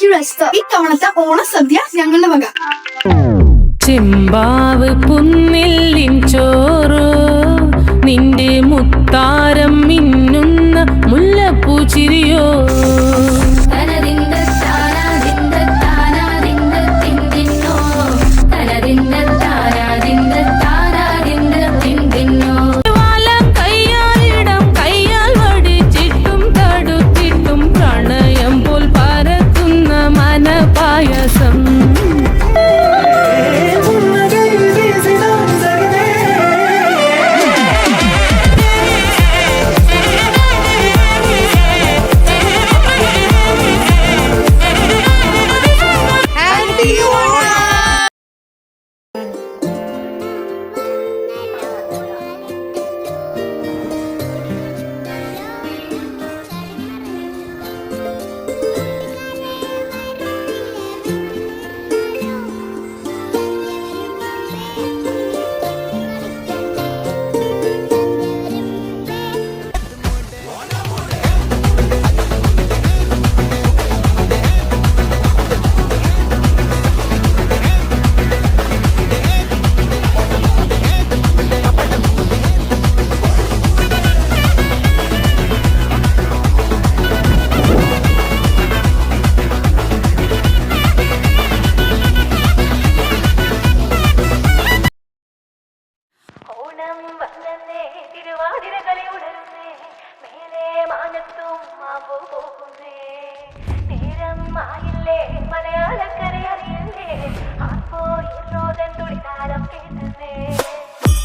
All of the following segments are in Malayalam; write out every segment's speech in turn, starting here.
Thank you resto. ഇത്തവണത്തെ ഓണസദ്യ ഞങ്ങളുടെ വക. ചെമ്പാവ് പുന്നില്ലിൻ ചോറോ, നിന്റെ മുത്താരം മിന്നുന്ന മുല്ലപ്പൂ ചിരിയോ.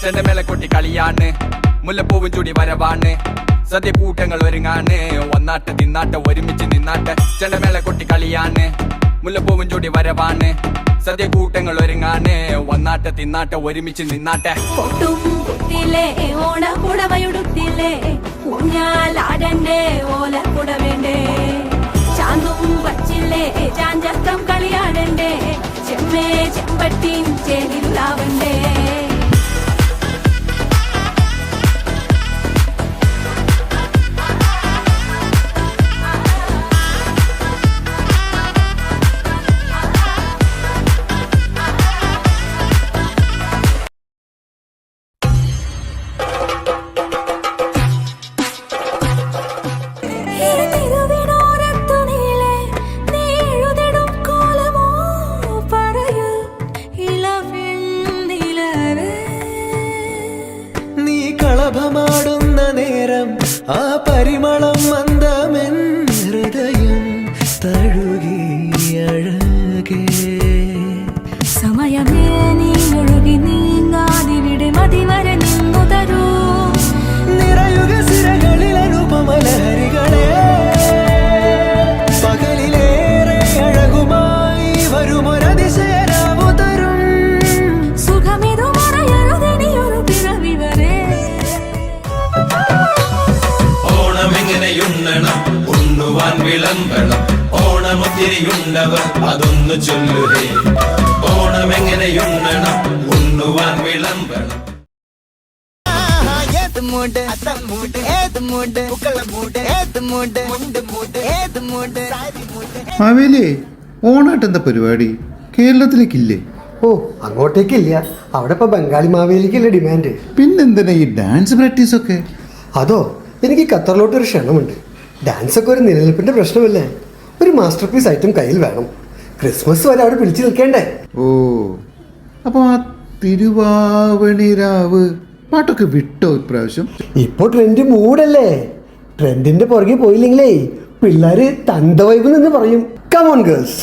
ചെണ്ടമേളക്കൊട്ടി കളിയാണ്, മുല്ലപ്പൂവും ചൂടി വരവാണ്, സദ്യ കൂട്ടങ്ങൾ ഒരുങ്ങാണ്, ഒന്നാട്ട് തിന്നാട്ട് ഒരുമിച്ച് നിന്നാട്ട്. ചെണ്ടമേളക്കൊട്ടി കളിയാണ്, മുല്ലപ്പൂവും ചൂടി വരവാണ്, സദ്യ കൂട്ടങ്ങൾ ഒരുങ്ങാണ്, ഒന്നാട്ട് തിന്നാട്ട് ഒരുമിച്ച് നിന്നാട്ടെ. ഓണക്കുടവയുടുത്തില്ലേ ഊഞ്ഞാലാടണ്ടേ ഓലക്കുട വേണ്ടേ, ചാന്തും വച്ചില്ലേ ചാഞ്ചക്കം കളിയാടണ്ടേ, ചെമ്മേ ചെമ്പട്ടിൻ ചേരിലാവണ്ടേ. കളഭമാടുന്ന നേരം ആ പരിമളം മന്ദമെൻ ഹൃദയം തഴുകി അഴകേ. സമയമേ നീ ഒഴുകി നീങ്ങാതിവിടെ മതിവരെ നിന്നു തരൂ, നിറയുക സിരകളിൽ അനുപമലഹരികളെ. പകലിലേറെ അഴകുമായി വരുമൊരതിശയരാവു തരും, സുഖമിതു മറയരുതിനിയൊരു പിറവി വരെ. ഓണമെങ്ങനെയുണ്ണണം ഉണ്ണുവാൻ വിളമ്പണം, ഓണമൊത്തിരിയുണ്ടവർ അതൊന്നു ചൊല്ലുകേ. ഓണമെങ്ങനെയുണ്ണണം ഉണ്ണുവാൻ വിളമ്പണം. മാവേലി, ഓണാട്ട് എന്താ പരിപാടി? കേരളത്തിലേക്കില്ലേ? ഓ, അങ്ങോട്ടേക്കില്ല. അവിടെ ഇപ്പൊ ബംഗാളി മാവേലിക്കല്ലേ ഡിമാൻഡ്. പിന്നെന്തിനാ ഈ ഡാൻസ് പ്രാക്ടീസ് ഒക്കെ? അതോ, എനിക്ക് ഖത്തറിലോട്ടൊരു ക്ഷണമുണ്ട്. ഡാൻസ് ഒക്കെ ഒരു നിലനിൽപ്പിന്റെ പ്രശ്നമല്ലേ. ഒരു മാസ്റ്റർ പീസ് ഐറ്റം കയ്യിൽ വേണം. ക്രിസ്മസ് വരെ അവിടെ പിടിച്ചു നിൽക്കേണ്ടേ. ഓ, അപ്പൊ ആ തിരുവാവണിരാവ് പാട്ടൊക്കെ വിട്ടോ ഇപ്രാവശ്യം? ഇപ്പൊ ട്രെൻഡ് മൂടല്ലേ. ട്രെൻഡിന്റെ പുറകെ പോയില്ലെങ്കിലേ പിള്ളേര് തന്ത വൈബ് എന്ന് പറയും. Come on girls.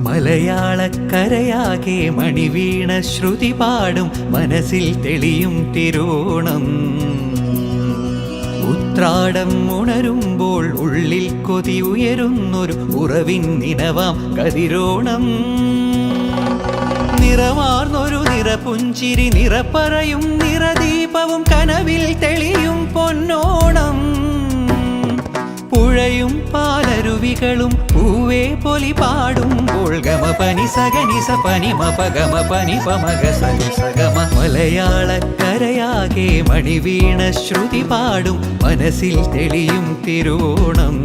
മലയാളക്കരയാകെ മണിവീണ ശ്രുതി പാടും മനസ്സിൽ തെളിയും തിരുവോണം. ഉത്രാടം ഉണരുമ്പോൾ ഉള്ളിൽ കൊതി ഉയരുന്നൊരു ഉറവിൻ നിനവാം കതിരോണം. നിറമാർന്നൊരു നിറപുഞ്ചിരി നിറപ്പറയും നിറദീപവും കനവിൽ തെളിയും പൊന്നോണം. പുഴയും പാലരുവികളും പൂവേ പൊലി പാടുമ്പോൾ ഗമ പനി സഗനി സ പനി മപ ഗമ പനി പമഗ സനി സഗമ. മലയാളക്കരയാകെ മണിവീണ ശ്രുതി പാടും മനസ്സിൽ തെളിയും തിരുവോണം.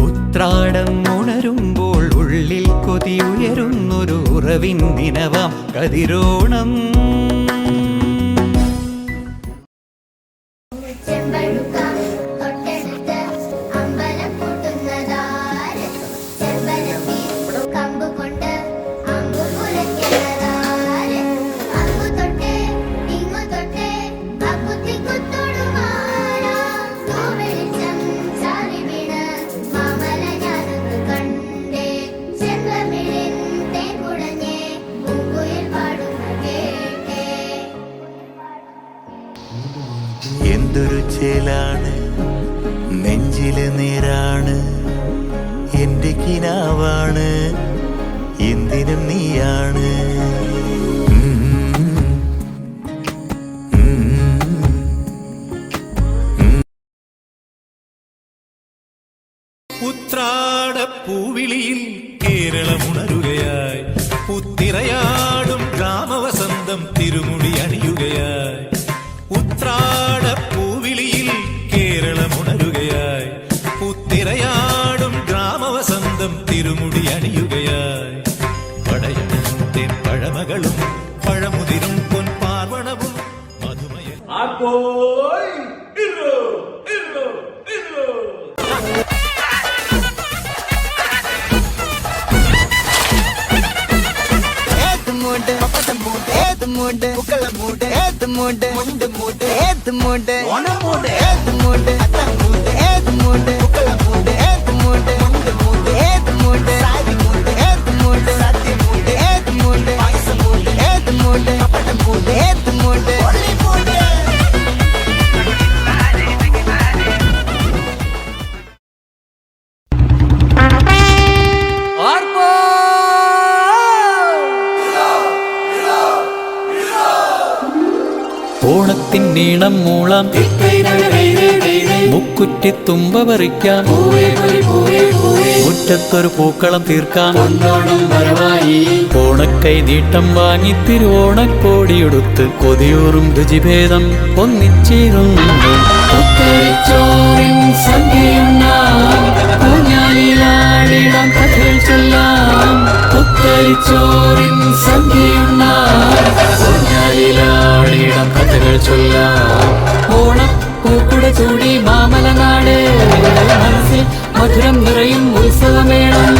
ഉത്രാടം ഉണരുമ്പോൾ ഉള്ളിൽ കൊതി ഉയരുന്നൊരു ഉറവിൻ ദിനവാം കതിരോണം. എന്തൊരു ചേലാണ് നെഞ്ചില് നേരാണ് എന്റെ കിനാവാണ് എന്തിനും നീയാണ്. ഉത്രാടപ്പൂവിളിയിൽ കേരളമുണരുകയായി പുത്തിരയാടും ഗ്രാമവസന്തം തിരുമുടി അണിയുകയായി. ഉത്രാടപ്പൂവിളിയിൽ കേരളമുണരുകയായി പുത്തിരയാടും ഗ്രാമവസന്തം തിരുമുടി അണിയുകയായി. പടയണും തെൻ പഴമകളും പഴമുതിരും പൊൻപാർവണവും മധുമയ ഓണത്തിൻ നീളം മൂളം മുക്കുറ്റി തുമ്പ പറിക്കാം. മുറ്റത്തൊരു പൂക്കളം തീർക്കാം. ഓണക്കൈ നീട്ടം വാങ്ങി തിരുവോണക്കോടിയെടുത്ത് കൊതിയൂറും രുചിഭേദം ഒന്നിച്ചിരുന്നു. ൂഞ്ഞാലിലാടിടാം കഥകൾ ചൊല്ലാം. പുത്തരിച്ചോറിൻ സംഖ്യയുണ്ടാടിടാം കഥകൾ ചൊല്ലാം. ഓണപ്പൂക്കുട ചൂടി മാമലനാട് മനസ്സിൽ മധുരം നിറയും ഉത്സവമേളം.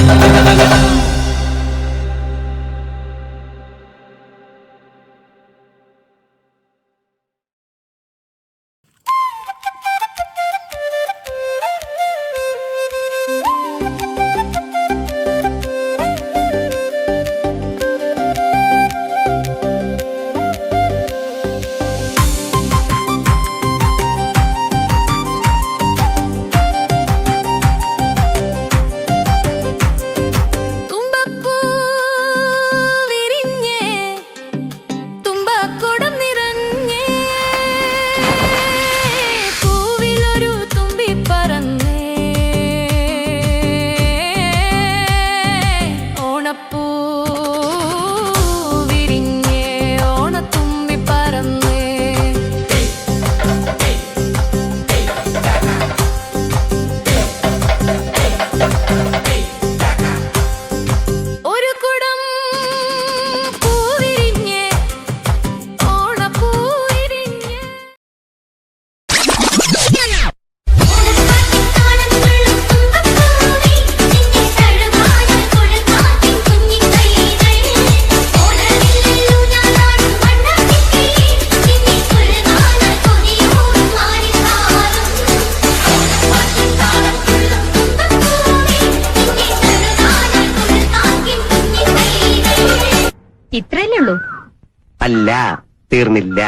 ഇത്രയല്ലേ ഉള്ളൂ? അല്ല, തീർന്നില്ല.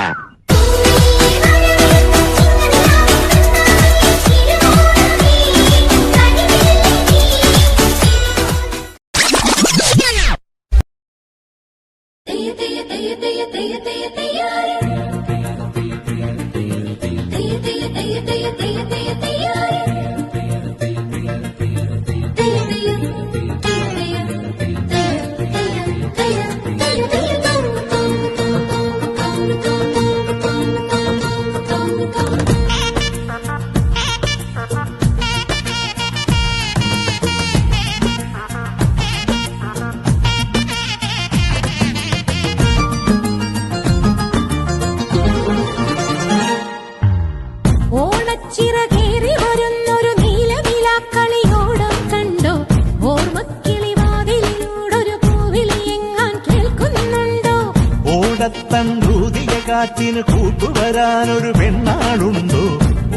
ഈ ഓണച്ചിറകേറി വരുന്നൊരു നീലവിലാക്കളിയോടം കണ്ടോ? ഓർമ്മക്കിളിവാതിലൂടൊരു പൂവിളി എങ്ങാൻ കേൾക്കുന്നുണ്ടോ? ഓടത്തന്ത്രൂതിക കാറ്റിന് കൂട്ടുവരാനൊരു പെണ്ണാളുണ്ടോ?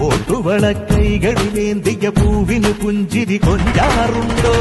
ഓട്ടുവള കൈകളിലേന്തിയ പൂവിന് പുഞ്ചിരി കൊഞ്ചാറുണ്ടോ?